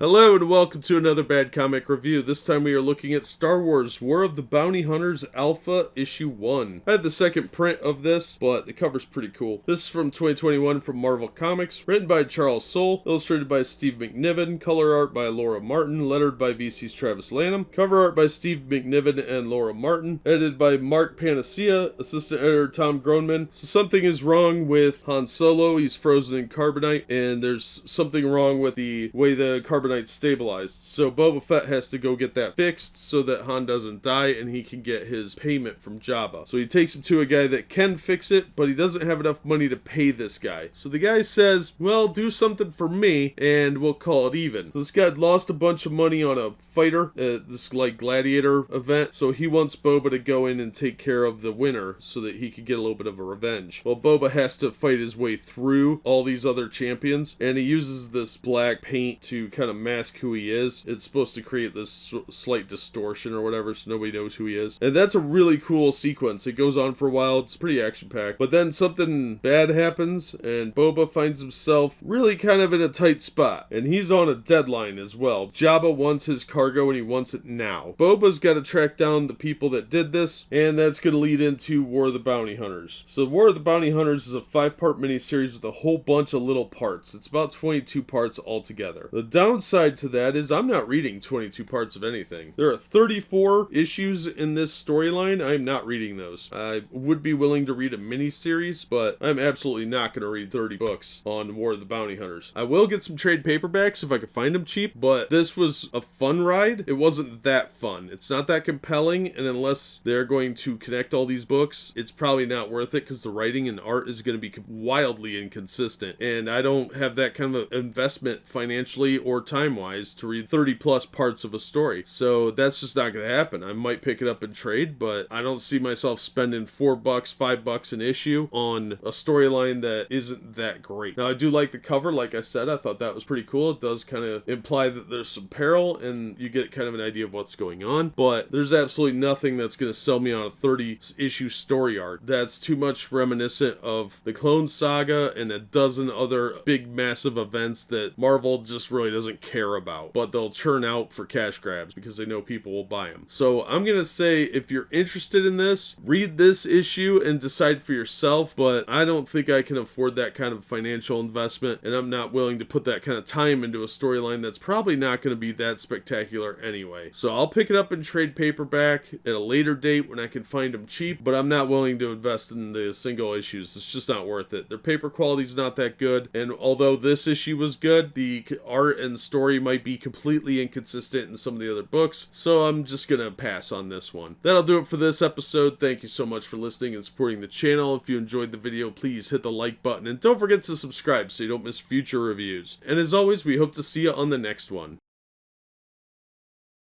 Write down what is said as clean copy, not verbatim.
Hello and welcome to another Bad Comic Review. This time we are looking at Star Wars War of the Bounty Hunters Alpha Issue 1. I had the second print of this, but the cover's pretty cool. This is from 2021 from Marvel Comics, written by Charles Soule, illustrated by Steve McNiven, color art by Laura Martin, lettered by VC's Travis Lanham, cover art by Steve McNiven and Laura Martin, edited by Mark Panacea, assistant editor Tom Groneman. So something is wrong with Han Solo. He's frozen in carbonite, and there's something wrong with the way the carbonite stabilized. So Boba Fett has to go get that fixed so that Han doesn't die and he can get his payment from Jabba. So he takes him to a guy that can fix it, but he doesn't have enough money to pay this guy. So the guy says, well, do something for me and we'll call it even. So this guy lost a bunch of money on a fighter at this like gladiator event, so he wants Boba to go in and take care of the winner so that he could get a little bit of a revenge. Well, Boba has to fight his way through all these other champions, and he uses this black paint to kind of mask who he is. It's supposed to create this slight distortion or whatever, so nobody knows who he is. And that's a really cool sequence. It goes on for a while. It's pretty action-packed. But then something bad happens, and Boba finds himself really kind of in a tight spot. And he's on a deadline as well. Jabba wants his cargo, and he wants it now. Boba's got to track down the people that did this, and that's going to lead into War of the Bounty Hunters. So War of the Bounty Hunters is a 5-part miniseries with a whole bunch of little parts. It's about 22 parts altogether. The downside to that is I'm not reading 22 parts of anything. There are 34 issues in this storyline. I'm not reading those. I would be willing to read a miniseries, but I'm absolutely not going to read 30 books on War of the Bounty Hunters. I will get some trade paperbacks if I can find them cheap, but this was a fun ride. It wasn't that fun. It's not that compelling, and unless they're going to connect all these books, it's probably not worth it because the writing and art is going to be wildly inconsistent, and I don't have that kind of investment financially or time-wise to read 30 plus parts of a story. So that's just not going to happen. I might pick it up and trade, but I don't see myself spending $4, $5 an issue on a storyline that isn't that great. Now, I do like the cover. Like I said, I thought that was pretty cool. It does kind of imply that there's some peril and you get kind of an idea of what's going on, but there's absolutely nothing that's going to sell me on a 30 issue story arc. That's too much reminiscent of the Clone Saga and a dozen other big massive events that Marvel just really doesn't care about, but they'll churn out for cash grabs because they know people will buy them. So I'm gonna say, if you're interested in this, read this issue and decide for yourself, but I don't think I can afford that kind of financial investment, and I'm not willing to put that kind of time into a storyline that's probably not going to be that spectacular anyway. So I'll pick it up in trade paperback at a later date when I can find them cheap, but I'm not willing to invest in the single issues. It's just not worth it. Their paper quality's not that good, and although this issue was good, the art and story might be completely inconsistent in some of the other books, so I'm just gonna pass on this one. That'll do it for this episode. Thank you so much for listening and supporting the channel. If you enjoyed the video, please hit the like button, and don't forget to subscribe so you don't miss future reviews. And as always, we hope to see you on the next one.